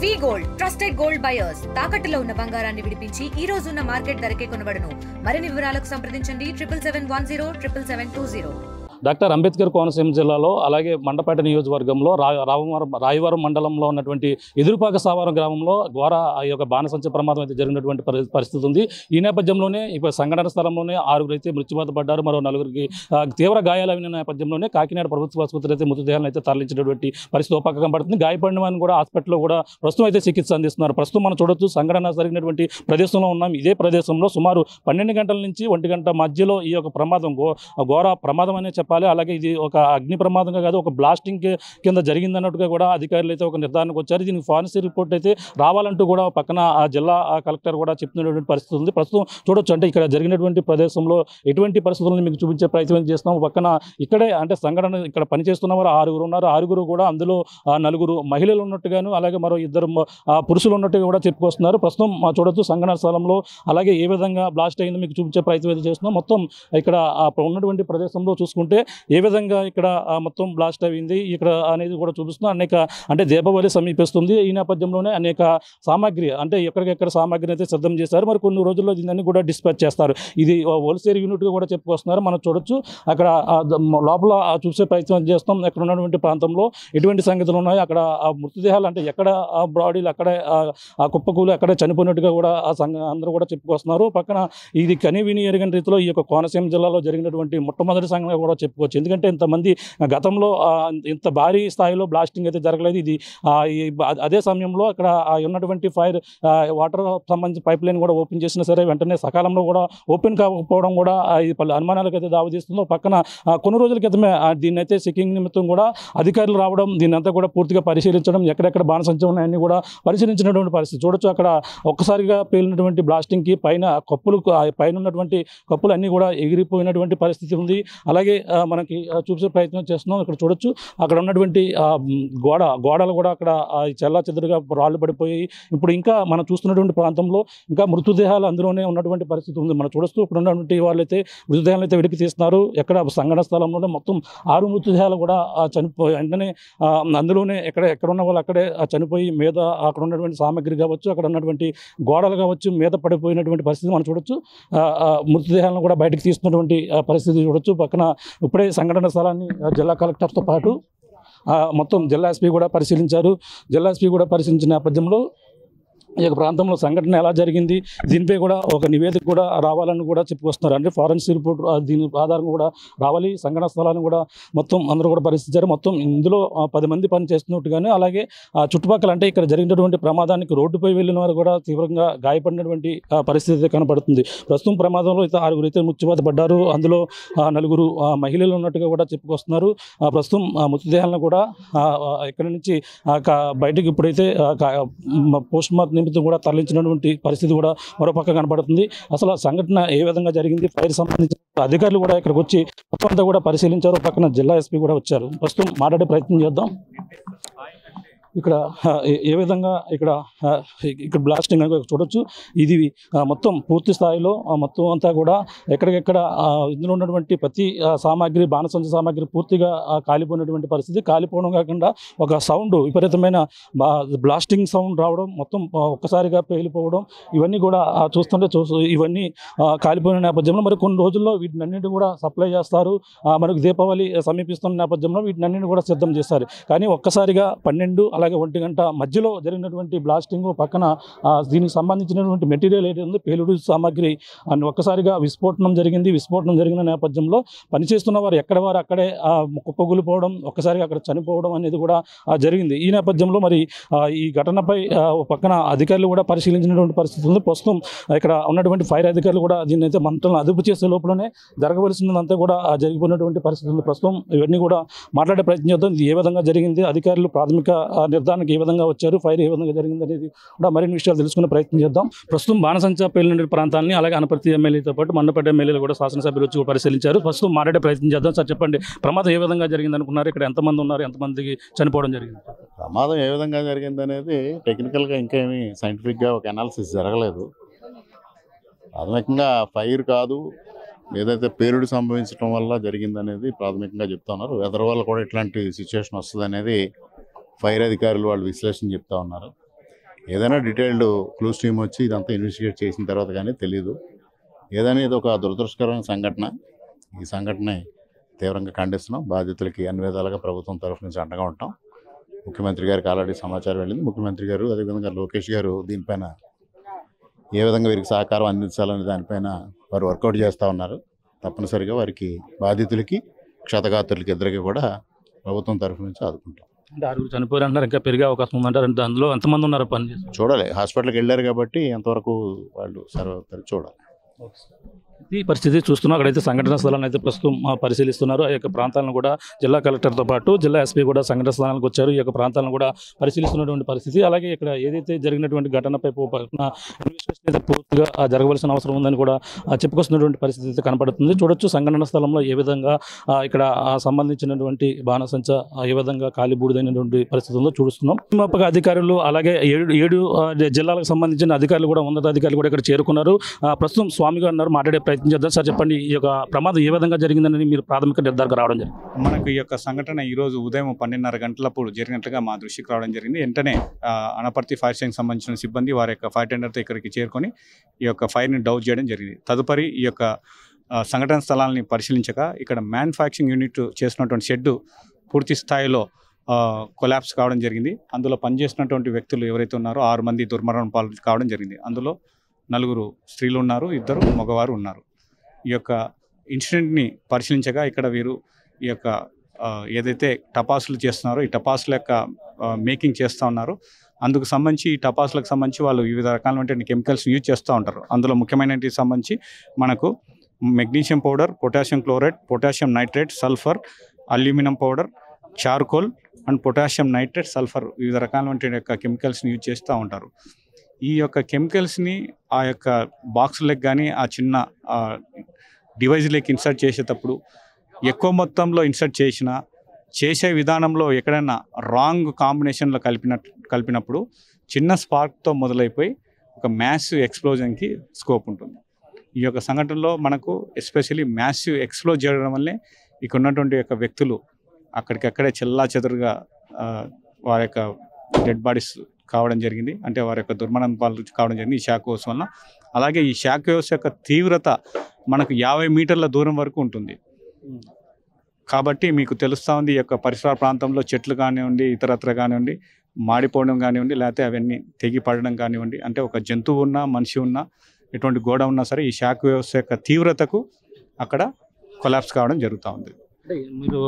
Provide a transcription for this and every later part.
వి gold trusted gold buyers తాకట్టులో ఉన్న బంగారాన్ని విడిపించి ఈ రోజు ఉన్న మార్కెట్ ధరకే కొనబడును. మరిన్ని వివరాలకు సంప్రదించండి 7710772020. డాక్టర్ అంబేద్కర్ కోనసీమ జిల్లాలో అలాగే మండపేట నియోజకవర్గంలో రాయవరం మండలంలో ఉన్నటువంటి ఎదురుపాక సావరం గ్రామంలో ఘోర ఈ యొక్క బాణసంచ ప్రమాదం అయితే జరిగినటువంటి పరిస్థితి ఉంది. ఈ నేపథ్యంలోనే ఇప్పుడు సంఘటన స్థలంలోనే 6 అయితే మృత్యువాత పడ్డారు. మరో 4కి తీవ్ర గాయాలైన నేపథ్యంలోనే కాకినాడ ప్రభుత్వ ఆసుపత్రి అయితే మృతదేహాలను అయితే తరలించినటువంటి పరిస్థితి ఒక పక్కన పడుతుంది. గాయపడిన వారిని కూడా హాస్పిటల్లో కూడా ప్రస్తుతం అయితే చికిత్స అందిస్తున్నారు. ప్రస్తుతం మనం చూడొచ్చు సంఘటన జరిగినటువంటి ప్రదేశంలో ఉన్నాం. ఇదే ప్రదేశంలో సుమారు 12 గంటల నుంచి 1 గంట మధ్యలో ఈ యొక్క ప్రమాదం ఘోర ప్రమాదం అనే చెప్పాలి. అలాగే ఇది ఒక అగ్ని ప్రమాదంగా కాదు, ఒక బ్లాస్టింగ్ కింద జరిగిందన్నట్టుగా కూడా అధికారులు అయితే ఒక నిర్ధారణకు వచ్చారు. దీనికి ఫారెన్సిక్ రిపోర్ట్ అయితే రావాలంటూ కూడా పక్కన ఆ జిల్లా కలెక్టర్ కూడా చెప్తున్నటువంటి పరిస్థితి ఉంది. ప్రస్తుతం చూడొచ్చు అంటే ఇక్కడ జరిగినటువంటి ప్రదేశంలో ఎటువంటి పరిస్థితులను మీకు చూపించే ప్రయత్నం చేస్తున్నాం. పక్కన ఇక్కడే అంటే సంఘటన ఇక్కడ పనిచేస్తున్న వారు 6 ఉన్నారు. 6 కూడా అందులో 4 మహిళలు ఉన్నట్టుగాను అలాగే మరో 2 పురుషులు ఉన్నట్టుగా కూడా చెప్పుకొస్తున్నారు. ప్రస్తుతం చూడొచ్చు సంఘటన స్థలంలో అలాగే ఏ విధంగా బ్లాస్ట్ అయిందో మీకు చూపించే ప్రయత్నం అయితే చేస్తున్నాం. మొత్తం ఇక్కడ ఉన్నటువంటి ప్రదేశంలో చూసుకుంటే ఏ విధంగా ఇక్కడ మొత్తం బ్లాస్ట్ అయింది ఇక్కడ అనేది కూడా చూపిస్తున్నాం. అనేక అంటే దీపావళి సమీపిస్తుంది. ఈ నేపథ్యంలోనే అనేక సామాగ్రి అంటే ఎక్కడికెక్కడ సామాగ్రిని అయితే సిద్ధం చేశారు. మరి కొన్ని రోజుల్లో దీన్ని కూడా డిస్పాచ్ చేస్తారు. ఇది హోల్సేల్ యూనిట్గా కూడా చెప్పుకొస్తున్నారు. మనం చూడొచ్చు అక్కడ లోపల చూసే ప్రయత్నం చేస్తాం. అక్కడ ఉన్నటువంటి ప్రాంతంలో ఎటువంటి సంగతులు ఉన్నాయో అక్కడ మృతదేహాలు అంటే ఎక్కడ బాడీలు అక్కడే కుప్పకూలు అక్కడే చనిపోయినట్టుగా కూడా అందరూ కూడా చెప్పుకొస్తున్నారు. పక్కన ఇది కనివిని ఎరగని రీతిలో ఈ యొక్క కోనసీమ జిల్లాలో జరిగినటువంటి మొట్టమొదటి సంఘటన కూడా చెప్పుకోవచ్చు. ఎందుకంటే ఇంతమంది గతంలో ఇంత భారీ స్థాయిలో బ్లాస్టింగ్ అయితే జరగలేదు. ఇది అదే సమయంలో అక్కడ ఉన్నటువంటి వాటర్ సంబంధించిన పైప్ లైన్ కూడా ఓపెన్ చేసినా సరే వెంటనే సకాలంలో కూడా ఓపెన్ కాకపోవడం కూడా ఈ పలు అనుమానాలకు అయితే దావతీస్తుందో. పక్కన కొన్ని రోజుల క్రితమే దీన్ని అయితే చెకింగ్ నిమిత్తం కూడా అధికారులు రావడం దీన్ని అంతా కూడా పూర్తిగా పరిశీలించడం ఎక్కడెక్కడ బాణసంచం ఉన్నాయన్నీ కూడా పరిశీలించినటువంటి పరిస్థితి చూడొచ్చు. అక్కడ ఒక్కసారిగా పేలినటువంటి బ్లాస్టింగ్కి పైన పైన ఉన్నటువంటి కప్పులు అన్నీ కూడా ఎగిరిపోయినటువంటి పరిస్థితి ఉంది. అలాగే మనకి చూసే ప్రయత్నం చేస్తున్నాం. ఇక్కడ చూడొచ్చు అక్కడ ఉన్నటువంటి గోడలు కూడా అక్కడ చెల్లా చెదురుగా రాళ్ళు పడిపోయి ఇప్పుడు ఇంకా మనం చూస్తున్నటువంటి ప్రాంతంలో ఇంకా మృతదేహాలు అందులోనే ఉన్నటువంటి పరిస్థితి ఉంది. మనం చూడొచ్చు ఇప్పుడు ఉన్నటువంటి వాళ్ళైతే మృతదేహాలు అయితే వెలికి తీస్తున్నారు. ఎక్కడ సంఘటన స్థలంలోనే మొత్తం 6 మృతదేహాలు కూడా చనిపోయి వెంటనే అందులోనే ఎక్కడ ఉన్న వాళ్ళు అక్కడే చనిపోయి మీద అక్కడ ఉన్నటువంటి సామాగ్రి కావచ్చు అక్కడ ఉన్నటువంటి గోడలు కావచ్చు మీద పడిపోయినటువంటి పరిస్థితి మనం చూడొచ్చు. మృతదేహాలను కూడా బయటకు తీస్తున్నటువంటి పరిస్థితి చూడొచ్చు. పక్కన ఇప్పుడే సంఘటన స్థలాన్ని జిల్లా కలెక్టర్తో పాటు మొత్తం జిల్లా ఎస్పీ కూడా పరిశీలించారు. జిల్లా ఎస్పీ కూడా పరిశీలించిన నేపథ్యంలో ఈ యొక్క ప్రాంతంలో సంఘటన ఎలా జరిగింది దీనిపై కూడా ఒక నివేదిక కూడా రావాలని కూడా చెప్పుకొస్తున్నారు. అంటే ఫారెన్సిక్ రిపోర్ట్ దీని ఆధారంగా కూడా రావాలి. సంఘటన స్థలాన్ని కూడా మొత్తం అందరూ కూడా పరిశీలించారు. మొత్తం ఇందులో 10 మంది పని చేస్తున్నట్టుగానే అలాగే చుట్టుపక్కల అంటే ఇక్కడ జరిగినటువంటి ప్రమాదానికి రోడ్డుపై వెళ్ళిన వారు కూడా తీవ్రంగా గాయపడినటువంటి పరిస్థితి కనబడుతుంది. ప్రస్తుతం ప్రమాదంలో అయితే 6 అయితే మృత్యువాత పడ్డారు. అందులో 4 మహిళలు ఉన్నట్టుగా కూడా చెప్పుకొస్తున్నారు. ప్రస్తుతం మృతదేహాలను కూడా ఇక్కడి నుంచి బయటకు ఇప్పుడైతే పోస్ట్ మార్టం నిమిత్తం కూడా తరలించినటువంటి పరిస్థితి కూడా మరోపక్క కనబడుతుంది. అసలు సంఘటన ఏ విధంగా జరిగింది ఫైర్ సంబంధించిన అధికారులు కూడా ఇక్కడికి వచ్చి మొత్తం అంతా కూడా పరిశీలించారు. పక్కన జిల్లా ఎస్పీ కూడా వచ్చారు. ప్రస్తుతం మాట్లాడే ప్రయత్నం చేద్దాం. ఇక్కడ ఏ విధంగా ఇక్కడ బ్లాస్టింగ్ అని చూడొచ్చు. ఇది మొత్తం పూర్తి స్థాయిలో మొత్తం అంతా కూడా ఎక్కడికెక్కడ ఇందులో ఉన్నటువంటి ప్రతి సామాగ్రి బాణసంచ సామాగ్రి పూర్తిగా కాలిపోయినటువంటి పరిస్థితి. కాలిపోవడం కాకుండా ఒక సౌండ్ విపరీతమైన బ్లాస్టింగ్ సౌండ్ రావడం మొత్తం ఒక్కసారిగా పేలిపోవడం ఇవన్నీ కూడా చూస్తుంటే ఇవన్నీ కాలిపోయిన నేపథ్యంలో మరి కొన్ని రోజుల్లో వీటినన్నింటినీ కూడా సప్లై చేస్తారు. మనకు దీపావళి సమీపిస్తున్న నేపథ్యంలో వీటినన్నింటినీ కూడా సిద్ధం చేస్తారు. కానీ ఒక్కసారిగా 12 అలాగే 1 గంట మధ్యలో జరిగినటువంటి బ్లాస్టింగ్ పక్కన దీనికి సంబంధించినటువంటి మెటీరియల్ ఏదైతే పేలుడు సామాగ్రి అని ఒక్కసారిగా విస్ఫోటనం జరిగిన నేపథ్యంలో పనిచేస్తున్న వారు అక్కడే కుప్పగూలిపోవడం ఒక్కసారిగా అక్కడ చనిపోవడం అనేది కూడా జరిగింది. ఈ నేపథ్యంలో మరి ఈ ఘటనపై పక్కన అధికారులు కూడా పరిశీలించినటువంటి పరిస్థితి ఉంది. ప్రస్తుతం ఇక్కడ ఉన్నటువంటి ఫైర్ అధికారులు కూడా దీన్ని అయితే మంటలను అదుపు చేసే లోపలనే జరగవలసినంతా కూడా జరిగిపోయినటువంటి పరిస్థితి ఉంది. ప్రస్తుతం ఇవన్నీ కూడా మాట్లాడే ప్రయత్నం చేద్దాం. ఇది ఏ విధంగా జరిగింది అధికారులు ప్రాథమిక నిర్ధారణకు ఏ విధంగా వచ్చారు ఫైర్ ఏ విధంగా జరిగింది అనేది కూడా మరిన్ని విషయాలు తెలుసుకునే ప్రయత్నం చేద్దాం. ప్రస్తుతం బాణసంచ పేలిన ప్రాంతాన్ని అలాగే అనపర్తి ఎమ్మెల్యేతో పాటు మండపేట ఎమ్మెల్యేలు కూడా శాసనసభ్యులు వచ్చి పరిశీలించారు. ప్రస్తుతం మాట్లాడే ప్రయత్నం చేద్దాం. సార్ చెప్పండి, ప్రమాదం ఏ విధంగా జరిగింది అనుకున్నారు? ఇక్కడ ఎంతమంది ఉన్నారు? ఎంతమందికి చనిపోవడం జరిగింది? ప్రమాదం ఏ విధంగా జరిగింది అనేది టెక్నికల్గా ఇంకేమీ సైంటిఫిక్గా ఒక అనాలిసిస్ జరగలేదు. ప్రాథమికంగా ఫైర్ కాదు ఏదైతే పేలుడు సంభవించడం వల్ల జరిగిందనేది ప్రాథమికంగా చెప్తా ఉన్నారు. వెదర్ వల్ల కూడా ఇట్లాంటి సిచ్యువేషన్ వస్తుంది అనేది ఫైర్ అధికారులు వాళ్ళు విశ్లేషణ చెప్తా ఉన్నారు. ఏదైనా డీటెయిల్డ్ క్లూస్ టీమ్ వచ్చి ఇదంతా ఇన్వెస్టిగేట్ చేసిన తర్వాత కానీ తెలియదు. ఏదైనా ఇది ఒక దురదృష్టకరమైన సంఘటన. ఈ సంఘటన తీవ్రంగా ఖండిస్తున్నాం. బాధితులకి అన్ని విధాలుగా ప్రభుత్వం తరఫు నుంచి అండగా ఉంటాం. ముఖ్యమంత్రి గారికి ఆల్రెడీ సమాచారం వెళ్ళింది. ముఖ్యమంత్రి గారు అదేవిధంగా లోకేష్ గారు దీనిపైన ఏ విధంగా వీరికి సహకారం అందించాలనే దానిపైన వారు వర్కౌట్ చేస్తూ ఉన్నారు. తప్పనిసరిగా వారికి బాధితులకి క్షతగాత్రులకి ఇద్దరికి కూడా ప్రభుత్వం తరఫు నుంచి ఆదుకుంటాం. అంటే 6 చనిపోయారు అంటారు, ఇంకా పెరిగే అవకాశం ఉందంటారు. అంటే అందులో ఎంతమంది ఉన్నారు పని చేసి? చూడాలి, హాస్పిటల్కి వెళ్ళారు కాబట్టి ఎంతవరకు వాళ్ళు సర్వ్ అవుతారు చూడాలి. ఈ పరిస్థితి చూస్తున్నాం. అక్కడైతే సంఘటన స్థలాన్ని అయితే ప్రస్తుతం పరిశీలిస్తున్నారు. ఆ యొక్క ప్రాంతాలను కూడా జిల్లా కలెక్టర్తో పాటు జిల్లా ఎస్పీ కూడా సంఘటన స్థలానికి వచ్చారు. ఈ యొక్క ప్రాంతాలను కూడా పరిశీలిస్తున్నటువంటి పరిస్థితి. అలాగే ఇక్కడ ఏదైతే జరిగినటువంటి ఘటనపై ఇన్వెస్టిగేషన్ అయితే పూర్తిగా జరగవలసిన అవసరం ఉందని కూడా చెప్పుకొస్తున్నటువంటి పరిస్థితి అయితే కనపడుతుంది. చూడొచ్చు సంఘటన స్థలంలో ఏ విధంగా ఇక్కడ సంబంధించినటువంటి బాణసంచ ఏ విధంగా కాలి బూడిదైనటువంటి పరిస్థితి ఉందో చూస్తున్నాం. మాపక అధికారులు అలాగే ఏడు జిల్లాలకు సంబంధించిన అధికారులు కూడా ఉన్నతాధికారులు కూడా ఇక్కడ చేరుకున్నారు. ప్రస్తుతం స్వామి గారు ఉన్నారు, మాట్లాడే ప్రయత్నం చేద్దాం. సార్ చెప్పండి, ఈ యొక్క ప్రమాదం ఏ విధంగా జరిగిందని మీరు ప్రాథమిక నిర్ధారణకు రావడం జరిగింది? మనకు ఈ యొక్క సంఘటన ఈరోజు ఉదయం 12:30 గంటలప్పుడు జరిగినట్లుగా మా దృష్టికి రావడం జరిగింది. వెంటనే అనపర్తి ఫైర్ స్టేషన్కి సంబంధించిన సిబ్బంది వారి యొక్క ఫైర్ టెండర్తో ఇక్కడికి చేరుకొని ఈ యొక్క ఫైర్ని డౌన్ చేయడం జరిగింది. తదుపరి ఈ యొక్క సంఘటన స్థలాన్ని పరిశీలించగా ఇక్కడ మ్యానుఫ్యాక్చరింగ్ యూనిట్ చేసినటువంటి షెడ్డు పూర్తి స్థాయిలో కొలాప్స్ కావడం జరిగింది. అందులో పనిచేసినటువంటి వ్యక్తులు ఎవరైతే ఉన్నారో 6 మంది దుర్మరణం పాలు కావడం జరిగింది. అందులో 4 స్త్రీలు ఉన్నారు, 2 మగవారు ఉన్నారు. ఈ యొక్క ఇన్సిడెంట్ని పరిశీలించగా ఇక్కడ వీరు ఈ యొక్క ఏదైతే టపాసులు చేస్తున్నారో ఈ టపాసుల యొక్క మేకింగ్ చేస్తూ ఉన్నారు. అందుకు సంబంధించి ఈ టపాసులకు సంబంధించి వాళ్ళు వివిధ రకాలైన కెమికల్స్ యూజ్ చేస్తూ ఉంటారు. అందులో ముఖ్యమైనటికి సంబంధించి మనకు magnesium powder, potassium chloride, potassium nitrate, sulphur, aluminium powder, charcoal and potassium nitrate, sulphur వివిధ రకాలైన యొక్క కెమికల్స్ని యూజ్ చేస్తూ ఉంటారు. ఈ యొక్క కెమికల్స్ని ఆ యొక్క బాక్సులకు కానీ ఆ చిన్న డివైజ్లోకి ఇన్సర్ట్ చేసేటప్పుడు ఎక్కువ మొత్తంలో ఇన్సర్ట్ చేసే విధానంలో ఎక్కడైనా రాంగ్ కాంబినేషన్లో కలిపినప్పుడు చిన్న స్పార్క్తో మొదలైపోయి ఒక మ్యాసివ్ ఎక్స్ప్లోజన్కి స్కోప్ ఉంటుంది. ఈ యొక్క సంఘటనలో మనకు ఎస్పెషల్లీ మ్యాసివ్ ఎక్స్ప్లోజ్ చేయడం వల్లే ఇక్కడ ఉన్నటువంటి యొక్క వ్యక్తులు అక్కడికక్కడే చెల్లాచెదురుగా వారి యొక్క డెడ్ బాడీస్ కావడం జరిగింది. అంటే వారి యొక్క దుర్మరణం పాలు కావడం జరిగింది ఈ షాక్ వేవ్స్ వల్ల. అలాగే ఈ షాక్ వేవ్స్ యొక్క తీవ్రత మనకు 50 మీటర్ల దూరం వరకు ఉంటుంది. కాబట్టి మీకు తెలుస్తూ ఉంది ఈ యొక్క పరిసర ప్రాంతంలో చెట్లు కానివ్వండి, ఇతరత్ర కానివ్వండి, మాడిపోవడం కానివ్వండి, లేకపోతే అవన్నీ తెగి పడడం కానివ్వండి, అంటే ఒక జంతువు ఉన్నా మనిషి ఉన్నా ఎటువంటి గోడ ఉన్నా సరే ఈ షాక్ వేవ్స్ యొక్క తీవ్రతకు అక్కడ కొలాప్స్ కావడం జరుగుతూ ఉంది. అంటే మీరు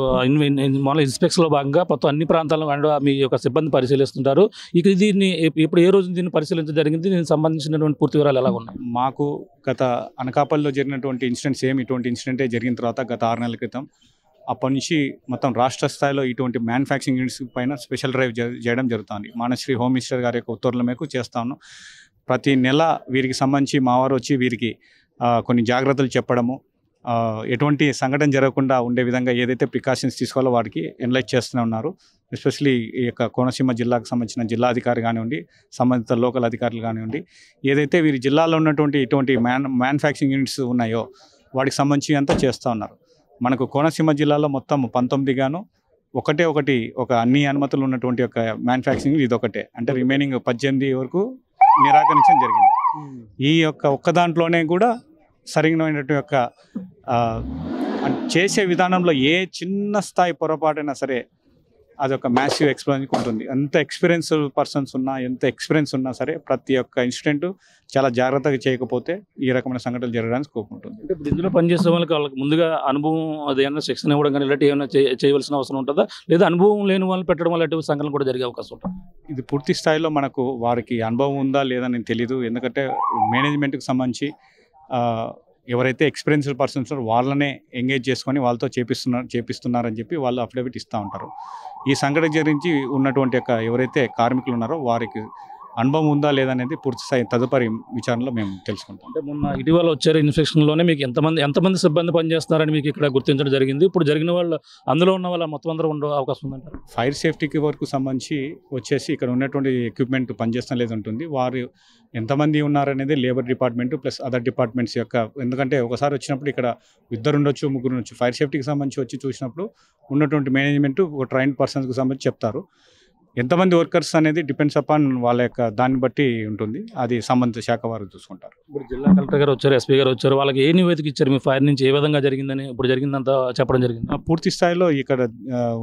మామూలు ఇన్స్పెక్షన్లో భాగంగా మొత్తం అన్ని ప్రాంతాల్లో మీ యొక్క సిబ్బంది పరిశీలిస్తుంటారు. ఇక దీన్ని ఇప్పుడు ఏ రోజు దీన్ని పరిశీలించడం జరిగింది, దీనికి సంబంధించినటువంటి పూర్తి వివరాలు ఎలా ఉన్నాయి? మాకు గత అనకాపల్లిలో జరిగినటువంటి ఇన్సిడెంట్స్ ఇటువంటి ఇన్సిడెంటే జరిగిన తర్వాత గత 6 నెలల క్రితం అప్పటి నుంచి మొత్తం రాష్ట్ర స్థాయిలో ఇటువంటి మ్యానుఫ్యాక్చరింగ్ యూనిట్స్ పైన స్పెషల్ డ్రైవ్ చేయడం జరుగుతుంది. మానశ్రీ హోమ్ మినిస్టర్ గారి యొక్క ఉత్తర్వుల మేరకు చేస్తాను. ప్రతి నెల వీరికి సంబంధించి మా వారు వచ్చి వీరికి కొన్ని జాగ్రత్తలు చెప్పడము, ఎటువంటి సంఘటన జరగకుండా ఉండే విధంగా ఏదైతే ప్రికాషన్స్ తీసుకోవాలో వాటికి ఎన్లైట్ చేస్తూనే ఉన్నారు. ఎస్పెషలీ ఈ యొక్క కోనసీమ జిల్లాకు సంబంధించిన జిల్లా అధికారి కానివ్వండి, సంబంధిత లోకల్ అధికారులు కానివ్వండి, ఏదైతే వీరి జిల్లాలో ఉన్నటువంటి ఇటువంటి మ్యానుఫ్యాక్చరింగ్ యూనిట్స్ ఉన్నాయో వాటికి సంబంధించి అంతా చేస్తూ ఉన్నారు. మనకు కోనసీమ జిల్లాలో మొత్తం 19 గాను ఒకటి ఒక అన్ని అనుమతులు ఉన్నటువంటి ఒక మ్యానుఫ్యాక్చరింగ్ ఇది ఒకటే. అంటే రిమైనింగ్ 18 వరకు నిరాకరించడం జరిగింది. ఈ యొక్క ఒక్క దాంట్లోనే కూడా సరైనటువంటి యొక్క చేసే విధానంలో ఏ చిన్న స్థాయి పొరపాటైనా సరే అదొక మ్యాసివ్ ఎక్స్ప్లోజన్కి ఉంటుంది. ఎంత ఎక్స్పీరియన్స్ పర్సన్స్ ఉన్నా, ఎంత ఎక్స్పీరియన్స్ ఉన్నా సరే ప్రతి ఒక్క ఇన్సిడెంట్ చాలా జాగ్రత్తగా చేయకపోతే ఈ రకమైన సంఘటనలు జరగడానికి స్కోప్ ఉంటుంది. అంటే ఇప్పుడు ఇందులో పనిచేసే వాళ్ళకి ముందుగా అనుభవం అదేమన్నా శిక్షణ ఇవ్వడం కానీ ఇలాంటి ఏమైనా చేయవలసిన అవసరం ఉంటుందా, లేదా అనుభవం లేని వాళ్ళని పెట్టడం వల్ల ఎటువంటి సంఘటనలు కూడా జరిగే అవకాశం ఉంటుంది? ఇది పూర్తి స్థాయిలో మనకు వారికి అనుభవం ఉందా లేదా నేను తెలియదు. ఎందుకంటే మేనేజ్మెంట్కి సంబంధించి ఎవరైతే ఎక్స్పీరియన్స్డ్ పర్సన్స్ వాళ్ళనే ఎంగేజ్ చేసుకొని వాళ్ళతో చేపిస్తున్నారని చెప్పి వాళ్ళు అఫిడవిట్ ఇస్తూ ఉంటారు. ఈ సంఘటన గురించి ఉన్నటువంటి యొక్క ఎవరైతే కార్మికులు ఉన్నారో వారికి అనుభవం ఉందా లేదనేది పూర్తి స్థాయి తదుపరి విచారణలో మేము తెలుసుకుంటాం. అంటే మొన్న ఇటీవల వచ్చారు ఇన్స్పెక్షన్లోనే మీకు ఎంతమంది సిబ్బంది పనిచేస్తున్నారని మీకు ఇక్కడ గుర్తించడం జరిగింది. ఇప్పుడు జరిగిన వాళ్ళు అందులో ఉన్న వాళ్ళ మొత్తం అందరూ ఉండే అవకాశం ఉందంటారు? ఫైర్ సేఫ్టీకి వరకు సంబంధించి వచ్చేసి ఇక్కడ ఉన్నటువంటి ఎక్విప్మెంట్ పనిచేస్తున్న లేదు ఉంటుంది. వారు ఎంతమంది ఉన్నారనేది labour department plus other departments యొక్క, ఎందుకంటే ఒకసారి వచ్చినప్పుడు ఇక్కడ 2 ఉండొచ్చు 3 ఉండొచ్చు. ఫైర్ సేఫ్టీకి సంబంధించి వచ్చి చూసినప్పుడు ఉన్నటువంటి మేనేజ్మెంట్ ఒక ట్రైన్డ్ పర్సన్స్కి సంబంధించి చెప్తారు. ఎంతమంది వర్కర్స్ అనేది డిపెండ్స్ అపాన్ వాళ్ళ యొక్క దాన్ని బట్టి ఉంటుంది, అది సంబంధిత శాఖ వారు చూసుకుంటారు. ఇప్పుడు జిల్లా కలెక్టర్ గారు వచ్చారు, ఎస్పీ గారు వచ్చారు, వాళ్ళకి ఏ నివేదిక ఇచ్చారు మీ ఫైర్ నుంచి ఏ విధంగా జరిగిందని ఇప్పుడు జరిగిందంతా చెప్పడం జరిగింది? పూర్తి స్థాయిలో ఇక్కడ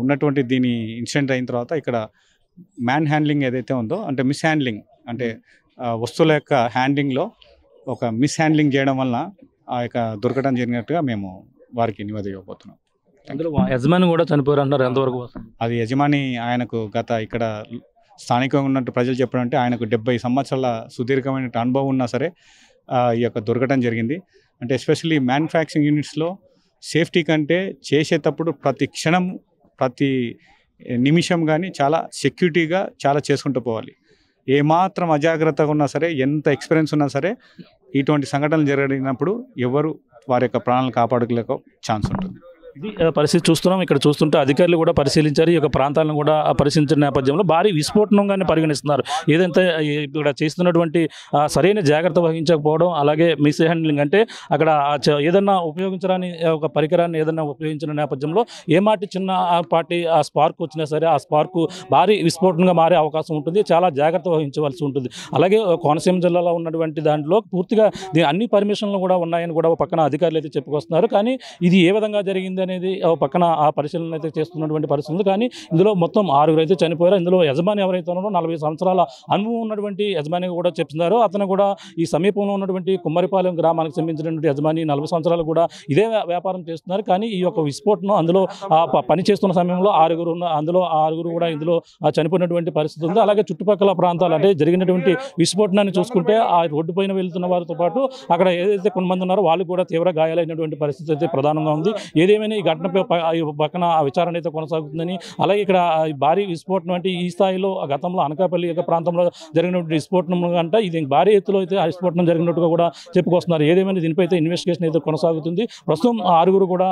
ఉన్నటువంటి దీని ఇన్సిడెంట్ అయిన తర్వాత ఇక్కడ మ్యాన్ హ్యాండ్లింగ్ ఏదైతే ఉందో, అంటే మిస్ హ్యాండ్లింగ్, అంటే వస్తువుల యొక్క హ్యాండ్లింగ్లో ఒక మిస్ హ్యాండ్లింగ్ చేయడం వలన ఆ యొక్క దొరకడం జరిగినట్టుగా మేము వారికి నివేదిక ఇవ్వబోతున్నాం. అందులో యజమాని కూడా చనిపోయారు అంటారు, ఎంతవరకు వస్తుంది? అది యజమాని ఆయనకు గత ఇక్కడ స్థానికంగా ఉన్నట్టు ప్రజలు చెప్పారంటే ఆయనకు 70 సంవత్సరాల సుదీర్ఘమైన అనుభవం ఉన్నా సరే ఈ యొక్క దొరకడం జరిగింది. అంటే ఎస్పెషల్లీ మ్యానుఫ్యాక్చరింగ్ యూనిట్స్లో సేఫ్టీ కంటే చేసేటప్పుడు ప్రతి క్షణం ప్రతి నిమిషం కానీ చాలా సెక్యూరిటీగా చాలా చేసుకుంటూ పోవాలి. ఏమాత్రం అజాగ్రత్తగా ఉన్నా సరే, ఎంత ఎక్స్పీరియన్స్ ఉన్నా సరే, ఇటువంటి సంఘటనలు జరిగినప్పుడు ఎవరు వారి యొక్క ప్రాణాలను కాపాడుకోలేక ఛాన్స్ ఉంటుంది. ఇది పరిస్థితి చూస్తున్నాం. ఇక్కడ చూస్తుంటే అధికారులు కూడా పరిశీలించారు, ఈ యొక్క ప్రాంతాలను కూడా పరిశీలించిన నేపథ్యంలో భారీ విస్ఫోటనంగానే పరిగణిస్తున్నారు. ఏదైతే ఇక్కడ చేస్తున్నటువంటి సరైన జాగ్రత్త వహించకపోవడం, అలాగే మిస్ హ్యాండ్లింగ్, అంటే అక్కడ ఏదన్నా ఉపయోగించడానికి ఒక పరికరాన్ని ఏదన్నా ఉపయోగించిన నేపథ్యంలో ఏమాటి చిన్న పార్టీ ఆ స్పార్క్ వచ్చినా సరే ఆ స్పార్క్ భారీ విస్ఫోటనంగా మారే అవకాశం ఉంటుంది. చాలా జాగ్రత్త వహించవలసి ఉంటుంది. అలాగే కోనసీమ జిల్లాలో ఉన్నటువంటి దాంట్లో పూర్తిగా అన్ని పర్మిషన్లు కూడా ఉన్నాయని కూడా పక్కన అధికారులు అయితే చెప్పుకొస్తున్నారు. కానీ ఇది ఏ విధంగా జరిగింది అనేది పక్కన ఆ పరిశీలన అయితే చేస్తున్నటువంటి పరిస్థితులు. కానీ ఇందులో మొత్తం 6 అయితే చనిపోయారు. ఇందులో యజమాని ఎవరైతే ఉన్నారో 40 సంవత్సరాల అనుభవం ఉన్నటువంటి యజమాని కూడా చెప్తున్నారు. అతను కూడా ఈ సమీపంలో ఉన్నటువంటి కుమ్మరిపాలెం గ్రామానికి సంబంధించినటువంటి యజమాని 40 సంవత్సరాలు కూడా ఇదే వ్యాపారం చేస్తున్నారు. కానీ ఈ యొక్క విస్ఫోటనం అందులో పని చేస్తున్న సమయంలో 6 అందులో 6 కూడా ఇందులో చనిపోయినటువంటి పరిస్థితి ఉంది. అలాగే చుట్టుపక్కల ప్రాంతాలు అంటే జరిగినటువంటి విస్ఫోటనాన్ని చూసుకుంటే ఆ రోడ్డు పైన వెళ్తున్న వారితో పాటు అక్కడ ఏదైతే కొంతమంది ఉన్నారో వాళ్ళు కూడా తీవ్ర గాయాలైనటువంటి పరిస్థితి అయితే ప్రధానంగా ఉంది. ఏదేమైనా ఈ ఘటనపై పక్కన విచారణ అయితే కొనసాగుతుందని, అలాగే ఇక్కడ భారీ విస్ఫోటనం అంటే ఈ స్థాయిలో గతంలో అనకాపల్లి యొక్క ప్రాంతంలో జరిగినటువంటి విస్ఫోటనం అంటే ఇది భారీ ఎత్తులో అయితే విస్ఫోటనం జరిగినట్టుగా కూడా చెప్పుకొస్తున్నారు. ఏదేమైనా దీనిపై అయితే ఇన్వెస్టిగేషన్ అయితే కొనసాగుతుంది. ప్రస్తుతం 6 కూడా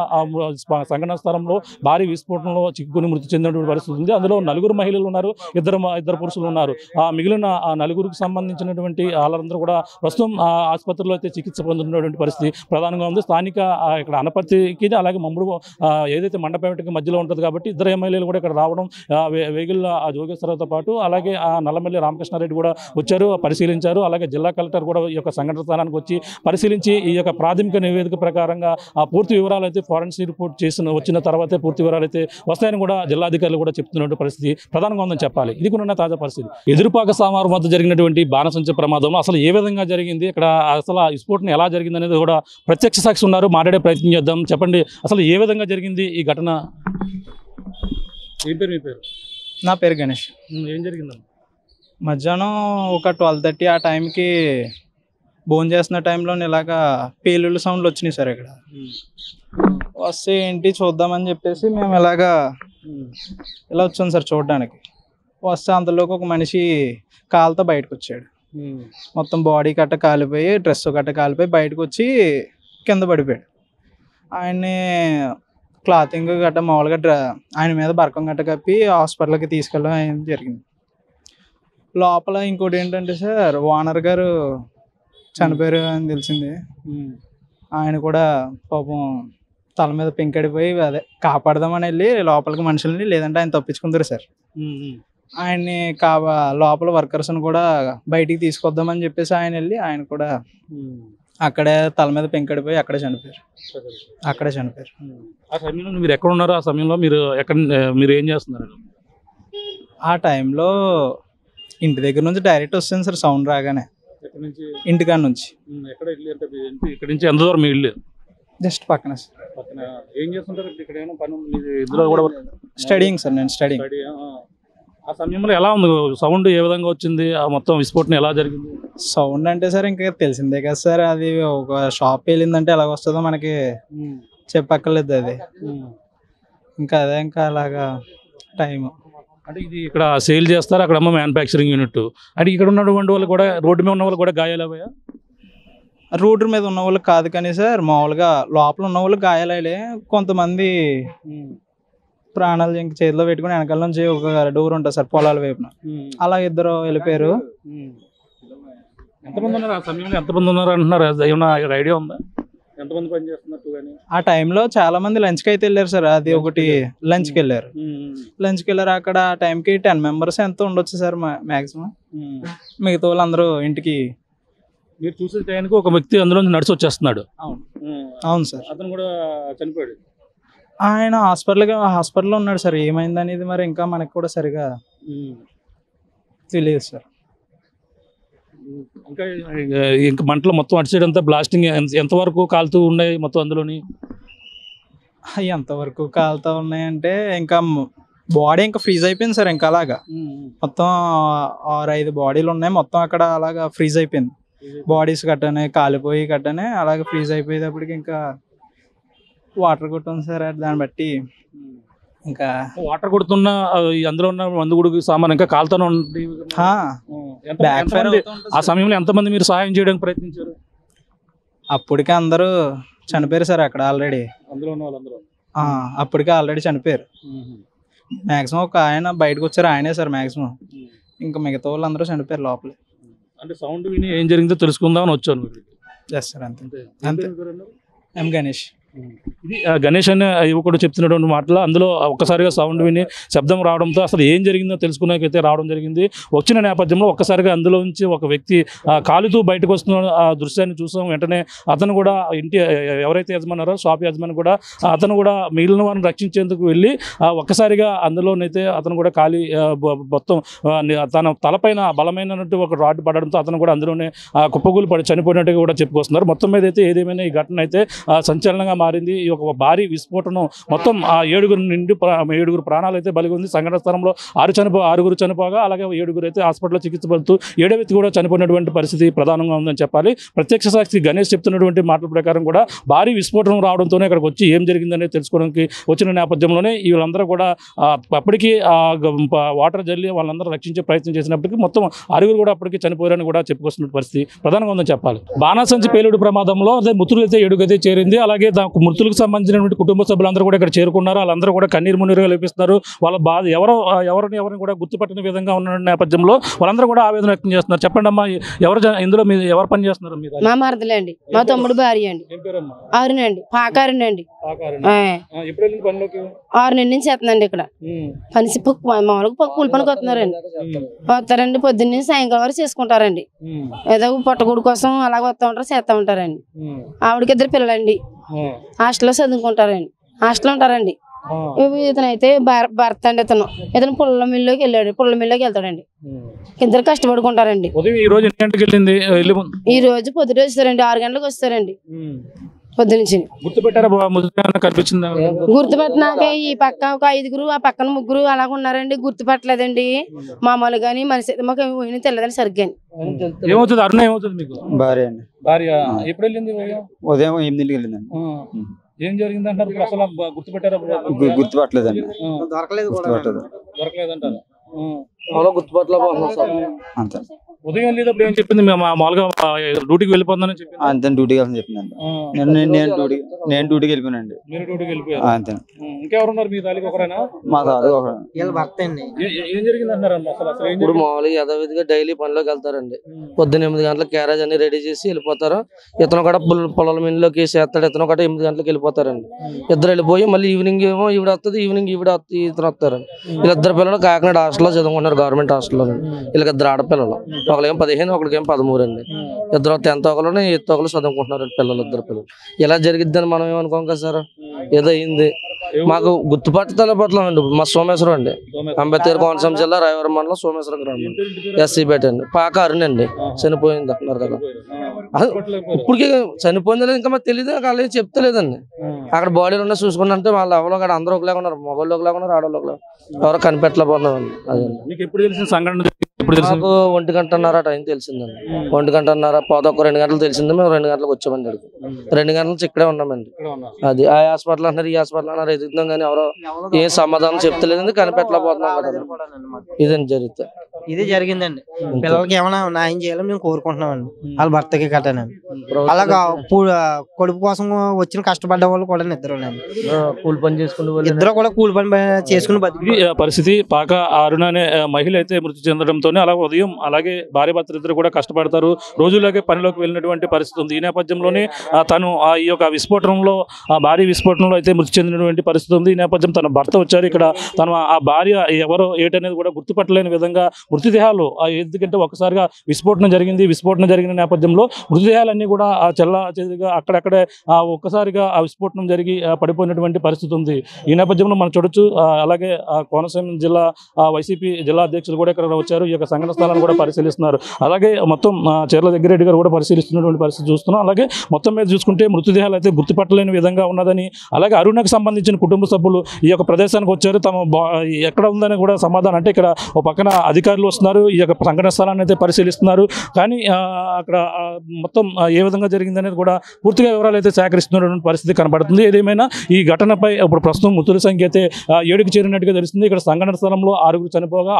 సంఘటన స్థలంలో భారీ విస్ఫోటనంలో చిక్కుకుని మృతి చెందినటువంటి పరిస్థితి ఉంది. అందులో 4 మహిళలు ఉన్నారు, ఇద్దరు పురుషులు ఉన్నారు. మిగిలిన 4కి సంబంధించినటువంటి వాళ్ళందరూ కూడా ప్రస్తుతం ఆసుపత్రిలో అయితే చికిత్స పొందుతున్నటువంటి పరిస్థితి ప్రధానంగా ఉంది. స్థానిక ఇక్కడ అనపర్తికి అలాగే మమ్ముడు ఏదైతే మండపేటకి మధ్యలో ఉంటుంది కాబట్టి ఇద్దరు ఎమ్మెల్యేలు కూడా ఇక్కడ రావడం, వేగుళ్ళ జోగేశ్వరరావుతో పాటు అలాగే నల్లమల్లి రామకృష్ణారెడ్డి కూడా వచ్చారు, పరిశీలించారు. అలాగే జిల్లా కలెక్టర్ కూడా ఈ యొక్క సంఘటన స్థానానికి వచ్చి పరిశీలించి ఈ యొక్క ప్రాథమిక నివేదిక ప్రకారంగా పూర్తి వివరాలు అయితే ఫోరెన్సిక్ రిపోర్ట్ వచ్చిన తర్వాతే పూర్తి వివరాలు అయితే వస్తాయని కూడా జిల్లాధికారులు కూడా చెప్తున్నటువంటి పరిస్థితి ప్రధానంగా ఉందని చెప్పాలి. ఇది కూడా తాజా పరిస్థితి. ఎదురుపాక సామారు వద్ద జరిగినటువంటి బాణసంచ ప్రమాదంలో అసలు ఏ విధంగా జరిగింది, ఇక్కడ అసలు ఆ విస్ఫోటనం ఎలా జరిగింది అనేది కూడా ప్రత్యక్ష సాక్షి ఉన్నారు, మాట్లాడే ప్రయత్నం చేద్దాం. చెప్పండి, అసలు ఏ విధంగా జరిగింది ఈ ఘటన? ఏం పేరు మీ పేరు? నా పేరు గణేష్. ఏం జరిగిందమ్మా? మధ్యాహ్నం ఒక 12:30 ఆ టైంకి భోజనం చేస్తున్న టైంలో ఇలాగా పేలుళ్ళ సౌండ్లు వచ్చినాయి సార్. ఇక్కడ వస్తే ఏంటి చూద్దామని చెప్పేసి మేము ఇలా వచ్చాం సార్ చూడడానికి. వస్తే అంతలోకి ఒక మనిషి కాలుతో బయటకు వచ్చాడు. మొత్తం బాడీ కట్ట కాలిపోయి, డ్రెస్ కట్ట కాలిపోయి బయటకు వచ్చి కింద పడిపోయాడు. ఆయన్ని క్లాతింగ్ గట్ట మామూలుగా ఆయన మీద బరకం గట్ట కప్పి హాస్పిటల్కి తీసుకెళ్ళడం జరిగింది. లోపల ఇంకోటి ఏంటంటే సార్, ఓనర్ గారు చనిపోయారు అని తెలిసింది. ఆయన కూడా పాపం తల మీద పెంకడిపోయి అదే కాపాడదామని వెళ్ళి లోపలికి మనుషుల్ని, లేదంటే ఆయన తప్పించుకుంటారు సార్. ఆయన్ని లోపల వర్కర్స్ని కూడా బయటికి తీసుకొద్దామని చెప్పేసి ఆయన వెళ్ళి ఆయన కూడా అక్కడే తల మీద పెంకడిపోయి అక్కడే చనిపోయారు. ఆ సమయంలో మీరు ఎక్కడ ఉన్నారు? ఆ సమయంలో మీరు ఏం చేస్తున్నారు? ఆ టైంలో ఇంటి దగ్గర నుంచి డైరెక్ట్ వస్తుంది సార్ సౌండ్ రాగానే. ఇంటికాడ నుంచి. ఇక్కడ నుంచి ఎంత దూరం మీ ఇల్లు? జస్ట్ పక్కన సార్. ఏం చేస్తుంటారు ఇక్కడ? స్టడీయింగ్ సార్, నేను స్టడీయింగ్. ఆ సమయంలో ఎలా ఉంది సౌండ్, ఏ విధంగా వచ్చింది, ఆ మొత్తం విస్ఫోటనం ఎలా జరిగింది? సౌండ్ అంటే సార్ ఇంకా తెలిసిందే కదా సార్, అది ఒక షాప్ వెళ్ళిందంటే ఎలా వస్తుందో మనకి చెప్పక్కర్లేదు. అది ఇంకా అలాగా టైం. అంటే ఇది ఇక్కడ సేల్ చేస్తారు, అక్కడ మ్యానుఫ్యాక్చరింగ్ యూనిట్. అంటే ఇక్కడ ఉన్నటువంటి వాళ్ళు కూడా, రోడ్డు మీద ఉన్న వాళ్ళు కూడా గాయాలయ్యా? రోడ్డు మీద ఉన్న వాళ్ళకి కాదు కానీ సార్, మామూలుగా లోపల ఉన్న వాళ్ళకి గాయాలయ్యే. కొంతమంది ప్రాణాలు ఇంక చేతిలో పెట్టుకుని వెనకాల నుంచి ఒక డోర్ ఉంటుంది సార్ పొలాల వైపున, అలా ఇద్దరు వెళ్ళిపోయారు. ఎంతమంది ఉన్నారు ఆ సమయంలో? ఎంతమంది ఉన్నారు అంటున్నారు? ఏమన్నా ఐడియా ఉందా? ఎంతమంది పని చేస్తున్నట్టు కానీ ఆ టైంలో చాలా మంది లంచ్కి అయితే వెళ్ళారు సార్. అది ఒకటి లంచ్కి వెళ్ళారు. లంచ్కి వెళ్ళారు. అక్కడ ఆ టైంకి 10 మెంబర్స్ ఎంత ఉండొచ్చు సార్ మ్యాక్సిమం. మిగతా వాళ్ళు అందరూ ఇంటికి. మీరు చూసే టైంకి ఒక వ్యక్తి అందులో నడిచి వచ్చేస్తున్నాడు. అవును సార్. అతను కూడా చనిపోయాడు. ఆయన హాస్పిటల్లో ఉన్నాడు సార్. ఏమైంది అనేది మరి ఇంకా మనకు కూడా సరిగా తెలియదు సార్. ఇంకా ఇంకా మంటలు మొత్తం అటు సైడ్ అంతా బ్లాస్టింగ్ ఎంతవరకు కాలుతూ ఉన్నాయి మొత్తం అందులోని? ఎంతవరకు కాలుతూ ఉన్నాయంటే ఇంకా బాడీ ఇంకా ఫ్రీజ్ అయిపోయింది సార్. ఇంకా అలాగా మొత్తం 6-5 బాడీలు ఉన్నాయి మొత్తం అక్కడ. అలాగా ఫ్రీజ్ అయిపోయింది. బాడీస్ కట్టనే కాలిపోయి కట్టనే అలాగే ఫ్రీజ్ అయిపోయేటప్పటికి ఇంకా వాటర్ కొట్టాం సార్. దాన్ని బట్టి ఇంకా వాటర్ కొడుతున్న అందులో ఉన్న మందుగుడికి సామాన్ ఇంకా కాలుతూనే ఉంది. బ్యాక్ ఫైర్ ఆ సమయంలో ఎంతమంది మీరు సహాయం చేయడానికి ప్రయత్నించారు? అప్పటికే అందరూ చనిపోయారు సార్ అక్కడ ఆల్రెడీ. అందులో ఉన్న వాళ్ళందరూ అప్పటికే ఆల్రెడీ చనిపోయారు. మ్యాక్సిమం ఒక ఆయన బయటకు వచ్చారు, ఆయనే సార్ మ్యాక్సిమం. ఇంకా మిగతా వాళ్ళు అందరూ చనిపోయారు లోపలే. అంటే సౌండ్ విని ఏం జరిగిందో తెలుసుకుందామని వచ్చాను. Yes sir. అంతే అంతే. ఎం గణేష్. ఇది గణేష్ అనే యువకుడు చెప్తున్నటువంటి మాటలు. అందులో ఒక్కసారిగా సౌండ్ విని శబ్దం రావడంతో అసలు ఏం జరిగిందో తెలుసుకునేకైతే రావడం జరిగింది. వచ్చిన నేపథ్యంలో ఒక్కసారిగా అందులో నుంచి ఒక వ్యక్తి కాలుతూ బయటకు వస్తున్న ఆ దృశ్యాన్ని చూసాం. వెంటనే అతను కూడా ఇంటి ఎవరైతే యజమానారో షాప్ యజమాని కూడా అతను కూడా మిగిలిన వారిని రక్షించేందుకు వెళ్ళి ఒక్కసారిగా అందులోనైతే అతను కూడా ఖాళీ మొత్తం తన తలపైన బలమైనటువంటి ఒక రాడ్ పడడంతో అతను కూడా అందులోనే కుప్పగూలు పడి చనిపోయినట్టుగా కూడా చెప్పుకొస్తున్నారు. మొత్తం మీద అయితే ఏదేమైనా ఈ ఘటన అయితే సంచలనంగా మారింది. ఈ ఒక భారీ విస్ఫోటనం మొత్తం ఆ 7 ప్రాణాలు అయితే బలిగి ఉంది. సంఘటన స్థలంలో 6 చనిపోగా అలాగే 7 అయితే హాస్పిటల్లో చికిత్స పొందుతూ 7వ వ్యక్తి కూడా చనిపోయినటువంటి పరిస్థితి ప్రధానంగా ఉందని చెప్పాలి. ప్రత్యక్ష సాక్షి గణేష్ చెప్తున్నటువంటి మాటల ప్రకారం కూడా భారీ విస్ఫోటనం రావడంతోనే అక్కడికి వచ్చి ఏం జరిగిందనేది తెలుసుకోవడానికి వచ్చిన నేపథ్యంలోనే వీళ్ళందరూ కూడా అప్పటికి వాటర్ జల్లి వాళ్ళందరూ రక్షించే ప్రయత్నం చేసినప్పటికీ మొత్తం 6 కూడా అప్పటికి చనిపోయారని కూడా చెప్పుకొస్తున్న పరిస్థితి ప్రధానంగా ఉందని చెప్పాలి. బాణాసంచి పేలుడు ప్రమాదంలో అదే మృతులు అయితే 7 అయితే చేరింది. అలాగే మృతులకు సంబంధించినటువంటి కుటుంబ సభ్యులందరూ కూడా ఇక్కడ చేరుకున్నారు. వాళ్ళందరూ కూడా కన్నీరు మున్నీరుగా లేపిస్తున్నారు. వాళ్ళ బాధ ఎవరిని కూడా గుర్తుపట్టిన విధంగా ఉన్న నేపథ్యంలో వాళ్ళందరూ కూడా ఆవేదన వ్యక్తం చేస్తున్నారు. చెప్పండి అమ్మా, ఇందులో మీరు ఎవరు పని చేస్తున్నారు? మా మరదలండి, మా తమ్ముడు భార్య అండి. అవునండి, పాకారండి. 6 నెలల నుంచి చేస్తుందండి ఇక్కడ పని. మామూలుగా కూలి పనికి వస్తారండి. పొద్దున్నే సాయంకాలం వరకు చేసుకుంటారండి. ఏదో పొట్టగూడు కోసం అలాగ వస్తూ ఉంటారు, చేస్తూ ఉంటారండి. ఆవిడకి 2 పిల్లలండి. హాస్టల్లో చదువుకుంటారండి. హాస్టల్లో ఉంటారండి. ఇతనైతే భర్త అండి. ఇతను పుల్ల మిల్లుకి వెళ్ళాడు. పుల్ల మిల్లుకి వెళ్తాడండి. 2 కష్టపడుకుంటారండి. ఈ రోజు పొద్దుట వస్తారండి. 6 గంటలకు వస్తారండి పొద్దునుంచి. గుర్తుపట్టినాక ఈ పక్క ఒక 5 ఆ పక్కన 3 అలాగ ఉన్నారండి. గుర్తుపట్టలేదండి. మామూలు గాని మనిషి మాకు పోయిన తెలియదండి సరిగ్గా. ఉదయం 8ంటికి వెళ్ళిందండి. ఏం జరిగింది అంటారు? అసలు గుర్తుపెట్టారా? గుర్తుపట్టలేదండి. దొరకలేదంటారు. అంతే. ఉదయం వెళ్ళేటప్పుడు ఏం చెప్పింది? మామూలుగా డ్యూటీకి వెళ్ళిపోతుందని చెప్పింది. అంతే, డ్యూటీకి వెళ్ళని చెప్పిందండి. నేను డ్యూటీకి వెళ్ళిపోయానండి. మీరు డ్యూటీకి వెళ్ళిపోయారు? అంతే. ఇంకెవరున్నారు మీ తాలికి? ఒకరేనా? మా తాలికి ఒకరు. ఏం జరిగింది అంటారు? ఇప్పుడు మామూలుగా యథావిధిగా డైలీ పనిలోకి వెళ్తారండి. పొద్దున్న 8 గంటలకు క్యారేజ్ అన్ని రెడీ చేసి వెళ్ళిపోతారు. ఇతను కూడా పొలాల మిల్లులోకి చేస్తాడు. ఇతను కూడా 8 గంటలకు వెళ్ళిపోతారండి. 2 వెళ్ళిపోయి మళ్ళీ ఈవినింగ్ ఏమో ఈవిడ వస్తుంది. ఈవినింగ్ ఇతను వస్తారండి. వీళ్ళిద్దరు పిల్లలు కాకినాడ హాస్టల్లో చదువుకుంటారు, గవర్నమెంట్ హాస్టల్లో. వీళ్ళకి 2 ఆడపిల్లలు. ఒకళ్ళేమో 15, ఒకరికేమో 13 అండి. 2 10th ఒకరు 8th ఒకరు చదువుకుంటున్నారు పిల్లలు. 2 పిల్లలు. ఎలా జరిగిద్దని మనం ఏమనుకోం కదా సార్. ఏదో అయింది. మాకు గుర్తుపట్టల పట్ల అండి. మా సోమేశ్వరం అండి, అంబేద్కర్ కోనసీమ జిల్లా రాయవరం మండలం సోమేశ్వరం గ్రామం. SC అండి. పాక అరుణండి చనిపోయింది అంటున్నారు కదా. ఇప్పటికే చనిపోయిందని ఇంకా మాకు తెలియదు. వాళ్ళు చెప్తలేదండి. అక్కడ బాడీలు ఉన్న చూసుకున్నంటే వాళ్ళు ఎవరో అక్కడ అందరూ ఒకలాగా ఉన్నారు. మొబైల్ ఒకలాగా ఉన్నారు, ఆడవాళ్ళు ఒకలాగా. ఎవరో కనిపెట్టలేకపోతున్నారండి. అదే సంఘటన నాకు 1 గంటన్నర టైం తెలిసిందండి. 1 గంటన్నర ఒక 2 గంటలు తెలిసింది. మేము 2 గంటలకు వచ్చామండి. 2 గంటల నుంచి ఇక్కడే ఉన్నామండి. అది ఆ హాస్పిటల్ అంటున్నారు, ఈ హాస్పిటల్ అన్నారు, ఎదుగుతున్నాం కానీ ఎవరో ఏం సమాధానం చెప్తలేదు. కనిపెట్టలేకపోతున్నాం కదా. ఇదని జరిగితే ఇది జరిగిందండి. పిల్లలకి ఏమైనా న్యాయం చేయాలని మేము కోరుకుంటున్నామండి, వాళ్ళ భర్తకి కట్టానండి. అలాగా కొడుకు కోసం వచ్చిన కష్టపడ్డ వాళ్ళు కూడా కూలి పని చేసుకుని ఇద్దరు కూడా కూలి పని చేసుకుని బతికి పరిస్థితి. పాక అరుణ అనే మహిళ అయితే మృతి చెందడంతోనే అలా ఉదయం అలాగే భార్య భర్తలు ఇద్దరు కూడా కష్టపడతారు, రోజులాగే పనిలోకి వెళ్ళినటువంటి పరిస్థితి ఉంది. ఈ నేపథ్యంలోనే తను ఈ యొక్క విస్ఫోటనంలో భారీ విస్ఫోటనంలో అయితే మృతి చెందినటువంటి పరిస్థితి ఉంది. ఈ నేపథ్యం తన భర్త వచ్చారు, ఇక్కడ తను ఆ భార్య ఎవరో ఏటనేది కూడా గుర్తుపట్టలేని విధంగా మృతదేహాలు, ఎందుకంటే ఒకసారిగా విస్ఫోటనం జరిగిన నేపథ్యంలో మృతదేహాలన్నీ కూడా చెల్లా చెదిరిగా అక్కడక్కడే ఒక్కసారిగా ఆ విస్ఫోటనం జరిగి పడిపోయినటువంటి పరిస్థితి ఉంది. ఈ నేపథ్యంలో మనం చూడొచ్చు. అలాగే కోనసీమ జిల్లా వైసీపీ జిల్లా అధ్యక్షులు కూడా ఇక్కడ వచ్చారు, ఈ యొక్క సంఘటన స్థలాన్ని కూడా పరిశీలిస్తున్నారు. అలాగే మొత్తం చర్ల జగ్గిరెడ్డి గారు కూడా పరిశీలిస్తున్నటువంటి పరిస్థితి చూస్తున్నాం. అలాగే మొత్తం మీద చూసుకుంటే మృతదేహాలు అయితే గుర్తుపట్టలేని విధంగా ఉన్నదని, అలాగే అరుణకు సంబంధించిన కుటుంబ సభ్యులు ఈ యొక్క ప్రదేశానికి వచ్చారు, తమ ఎక్కడ ఉందని కూడా సమాధానం, అంటే ఇక్కడ ఒక పక్కన అధికారులు వస్తున్నారు, ఈ యొక్క సంఘటన స్థలాన్ని అయితే పరిశీలిస్తున్నారు, కానీ అక్కడ మొత్తం ఏ విధంగా జరిగింది అనేది కూడా పూర్తిగా వివరాలు అయితే సేకరిస్తున్నటువంటి పరిస్థితి కనబడుతుంది. ఏదేమైనా ఈ ఘటనపై ఇప్పుడు ప్రస్తుతం మృతుల సంఖ్య అయితే 7కి చేరినట్టుగా తెలుస్తుంది. ఇక్కడ సంఘటన స్థలంలో 6 చనిపోగా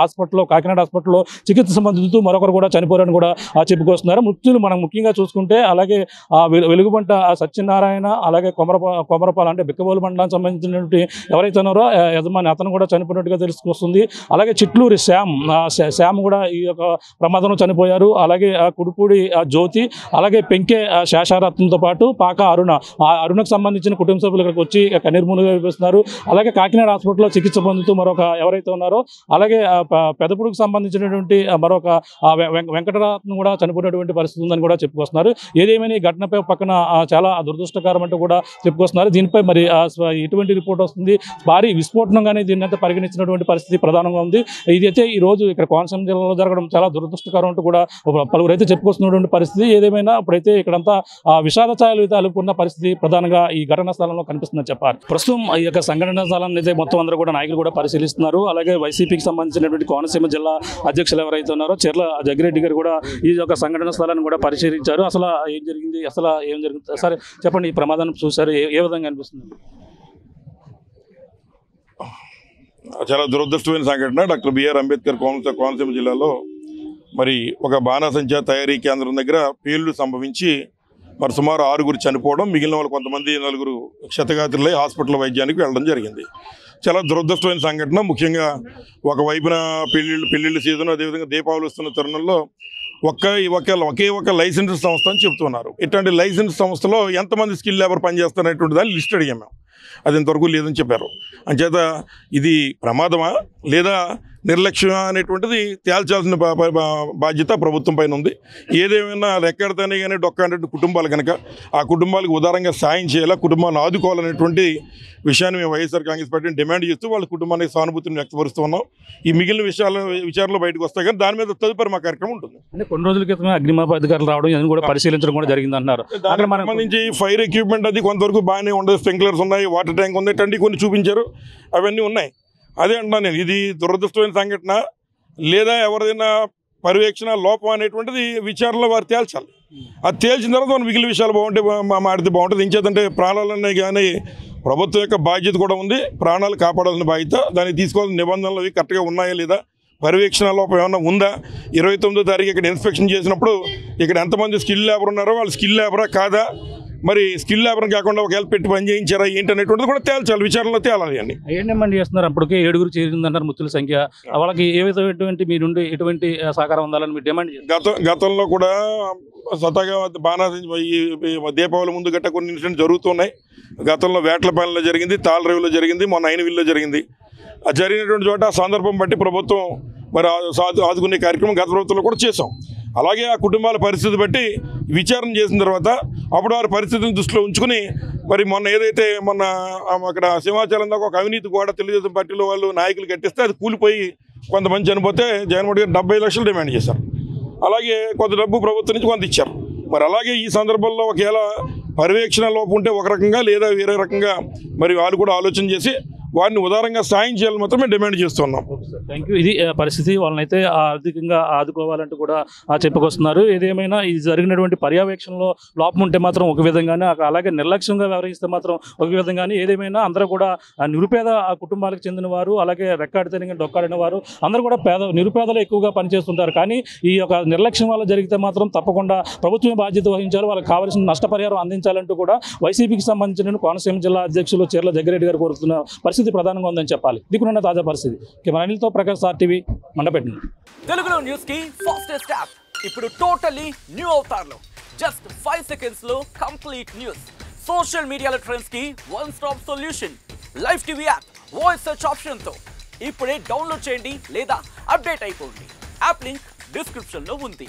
కాకినాడ హాస్పిటల్లో చికిత్స సంబంధించుతూ మరొకరు కూడా చనిపోయారని కూడా చెప్పుకొస్తున్నారు. మృతులు మనం ముఖ్యంగా చూసుకుంటే అలాగే వెలుగుబంట సత్యనారాయణ, అలాగే కొమరపాల అంటే బిక్కబోలు మండలానికి సంబంధించినటువంటి ఎవరైతే ఉన్నారో యజమాని, అతను కూడా చనిపోయినట్టుగా తెలుసుకొస్తుంది. అలాగే చిట్లూరి శ్యామ్ కూడా ఈ యొక్క ప్రమాదంలో చనిపోయారు. అలాగే కుడుపూడి జ్యోతి, అలాగే పెంకే శేషారత్నంతో పాటు పాక అరుణకు సంబంధించిన కుటుంబ సభ్యులు ఇక్కడికి వచ్చి కన్నీరుమునిగా వినిపిస్తున్నారు. అలాగే కాకినాడ హాస్పిటల్లో చికిత్స పొందుతూ మరొక ఎవరైతే ఉన్నారో, అలాగే పెదపుడుకు సంబంధించినటువంటి మరొక వెంకటరత్నం కూడా చనిపోయినటువంటి పరిస్థితి ఉందని కూడా చెప్పుకొస్తున్నారు. ఏదేమైనా ఈ ఘటనపై పక్కన చాలా దురదృష్టకరం అంటూ కూడా చెప్పుకొస్తున్నారు. దీనిపై మరి ఎటువంటి రిపోర్ట్ వస్తుంది, భారీ విస్ఫోటనంగానే దీన్ని అయితే పరిగణించినటువంటి పరిస్థితి ప్రధానంగా ఉంది. ఇదైతే ఈ రోజు ఇక్కడ కోనసీమ జిల్లాలో జరగడం చాలా దురదృష్టకరం అంటూ కూడా పలువురు అయితే చెప్పుకొస్తున్నటువంటి పరిస్థితి. ఏదేమైనా ఇప్పుడైతే ఇక్కడంతా విషాద ఛాయలు అయితే అలుపుకున్న పరిస్థితి ప్రధానంగా ఈ ఘటనా స్థలంలో కనిపిస్తుందని చెప్పాలి. ప్రస్తుతం ఈ యొక్క సంఘటన స్థలాన్ని అయితే మొత్తం అందరూ కూడా నాయకులు కూడా పరిశీలిస్తున్నారు. అలాగే వైసీపీకి సంబంధించినటువంటి కోనసీమ జిల్లా అధ్యక్షులు ఎవరైతే ఉన్నారో చర్ల జగ్గిరెడ్డి గారు కూడా ఈ యొక్క సంఘటన స్థలాన్ని కూడా పరిశీలించారు. అసలు ఏం జరిగింది, సరే చెప్పండి, ఈ ప్రమాదాన్ని చూసారు, ఏ విధంగా అనిపిస్తుంది? చాలా దురదృష్టమైన సంఘటన. డాక్టర్ బిఆర్ అంబేద్కర్ కోనసీమ జిల్లాలో మరి ఒక బాణాసంచా తయారీ కేంద్రం దగ్గర పేలుడు సంభవించి మరి సుమారు 6 చనిపోవడం, మిగిలిన వాళ్ళు కొంతమంది 4 క్షతగాత్రులై హాస్పిటల్ వైద్యానికి వెళ్ళడం జరిగింది. చాలా దురదృష్టమైన సంఘటన. ముఖ్యంగా ఒకవైపున పెళ్ళిళ్ళు సీజన్, అదేవిధంగా దీపావళి వస్తున్న తరుణంలో ఒకే ఒక లైసెన్స్ సంస్థ అని చెప్తున్నారు. ఇట్లాంటి లైసెన్స్ సంస్థలో ఎంతమంది స్కిల్ లేబర్ పనిచేస్తారనేటువంటి దాన్ని లిస్ట్ అడిగాం మేము. అది ఇంతవరకు లేదని చెప్పారు. అంచేత ఇది ప్రమాదమా లేదా నిర్లక్ష్యం అనేటువంటిది తేల్చాల్సిన బాధ్యత ప్రభుత్వం పైన ఉంది. ఏదేమైనా రెక్కడితేనే కానీ డొక్కంటే కుటుంబాలు కనుక ఆ కుటుంబాలకు ఉదారంగా సాయం చేయాలా, కుటుంబాన్ని ఆదుకోవాలనేటువంటి విషయాన్ని మేము వైఎస్ఆర్ కాంగ్రెస్ పార్టీని డిమాండ్ చేస్తూ వాళ్ళ కుటుంబానికి సానుభూతిని వ్యక్తపరుస్తూ ఉన్నాం. ఈ మిగిలిన విచారణలో బయటకు వస్తాయి కానీ దాని మీద తదుపరి మా కార్యక్రమం ఉంటుంది. అంటే కొన్ని రోజుల క్రితం అగ్నిమాపక అధికారులు రావడం కూడా పరిశీలించడం కూడా జరిగింది అంటున్నారు. దానికి సంబంధించి ఫైర్ ఎక్విప్మెంట్ అది కొంతవరకు బాగానే ఉండదు, స్ప్రింక్లర్స్ ఉన్నాయి, వాటర్ ట్యాంక్ ఉంది, ఇట్లాంటివి కొన్ని చూపించారు, అవన్నీ ఉన్నాయి. అదే అంటున్నాను నేను, ఇది దురదృష్టమైన సంఘటన లేదా ఎవరిదైనా పర్యవేక్షణ లోపం అనేటువంటిది విచారణలో వారు తేల్చాలి. అది తేల్చిన తర్వాత మనం మిగిలిన విషయాలు మాడితే బాగుంటుంది. ఇంకేదంటే ప్రాణాలన్నీ కానీ ప్రభుత్వం యొక్క బాధ్యత కూడా ఉంది, ప్రాణాలు కాపాడాల్సిన బాధ్యత, దానికి తీసుకోవాల్సిన నిబంధనలు అవి కరెక్ట్గా ఉన్నాయా లేదా, పర్యవేక్షణ లోపం ఏమైనా ఉందా, 29వ తారీఖు ఇక్కడ ఇన్స్పెక్షన్ చేసినప్పుడు ఇక్కడ ఎంతమంది స్కిల్ లేబర్ ఉన్నారో వాళ్ళు స్కిల్ లేబరా కాదా, మరి స్కిల్ లేబర్ని కాకుండా ఒక హెల్ప్ పెట్టి పని చేయించారా ఏంటనేటువంటిది కూడా తేల్చాలి, విచారణలో తేలాలి. అని ఏంటండి చేస్తున్నారు? అప్పటికే 7 చేరిందంటారు మృతుల సంఖ్య. వాళ్ళకి ఏ విధమైనటువంటి మీ నుండి ఎటువంటి సహకారం ఉండాలని మీరు డిమాండ్ చేస్తారు? గతంలో కూడా స్వతహాగా దీపావళి ముందు గట్ట కొన్ని ఇన్సిడెంట్స్ జరుగుతున్నాయి. గతంలో వేట్లపాలెంలో జరిగింది, తాళరేవులో జరిగింది, మొన్న ఐనవిల్లో జరిగింది. జరిగినటువంటి చోట సందర్భం బట్టి ప్రభుత్వం మరి ఆదుకునే కార్యక్రమం గత ప్రభుత్వంలో కూడా చేసాం. అలాగే ఆ కుటుంబాల పరిస్థితి బట్టి విచారణ చేసిన తర్వాత అప్పుడు వారి పరిస్థితిని దృష్టిలో ఉంచుకుని మరి మొన్న అక్కడ సింహాచలం దాకా ఒక అవినీతి కూడా తెలుగుదేశం పార్టీలో వాళ్ళు నాయకులు కట్టిస్తే అది కూలిపోయి కొంతమంది చనిపోతే జగన్మోహన్ గారు 70 లక్షలు డిమాండ్ చేశారు. అలాగే కొంత డబ్బు ప్రభుత్వం నుంచి కొంత ఇచ్చారు. మరి అలాగే ఈ సందర్భంలో ఒకవేళ పర్యవేక్షణ లోపం ఉంటే ఒక రకంగా లేదా వేరే రకంగా మరి వాళ్ళు కూడా ఆలోచన చేసి వారిని ఉదారంగా సాయం చేయాలని మాత్రమే డిమాండ్ చేస్తున్నాం. Thank you. ఇది పరిస్థితి. వాళ్ళనైతే ఆర్థికంగా ఆదుకోవాలంటూ కూడా చెప్పుకొస్తున్నారు. ఏదేమైనా ఇది జరిగినటువంటి పర్యవేక్షణలో లోపం ఉంటే మాత్రం ఒక విధంగానే, అలాగే నిర్లక్ష్యంగా వ్యవహరిస్తే మాత్రం ఒక విధంగానే, ఏదేమైనా అందరూ కూడా నిరుపేద కుటుంబాలకు చెందిన వారు, అలాగే రెక్కాడితేనే డొక్కాడిన వారు అందరూ కూడా నిరుపేదలు ఎక్కువగా పనిచేస్తుంటారు. కానీ ఈ యొక్క నిర్లక్ష్యం వల్ల జరిగితే మాత్రం తప్పకుండా ప్రభుత్వమే బాధ్యత వహించాలి, వాళ్ళకి కావాల్సిన నష్టపరిహారం అందించాలంటూ కూడా వైసీపీకి సంబంధించిన కోనసీమ జిల్లా అధ్యక్షులు చీర్ల జగ్గిరెడ్డి గారు కోరుతున్న పరిస్థితి ప్రధానంగా ఉందని చెప్పాలి. దిక్కున్న తాజా పరిస్థితి. అనిల్తో ప్రకాష్, RTV, మండపేట. తెలుగులో న్యూస్ కి ఫాస్టెస్ట్ యాప్ ఇప్పుడు టోటల్లీ న్యూ అవతార్లో జస్ట్ 5 seconds లో కంప్లీట్ న్యూస్. సోషల్ మీడియాలో ట్రెండ్స్ కి one stop solution. Live TV app voice search option తో ఇప్పుడే డౌన్లోడ్ చేయండి లేదా అప్డేట్ అయిపోండి. యాప్ లింక్ డిస్క్రిప్షన్ లో ఉంది.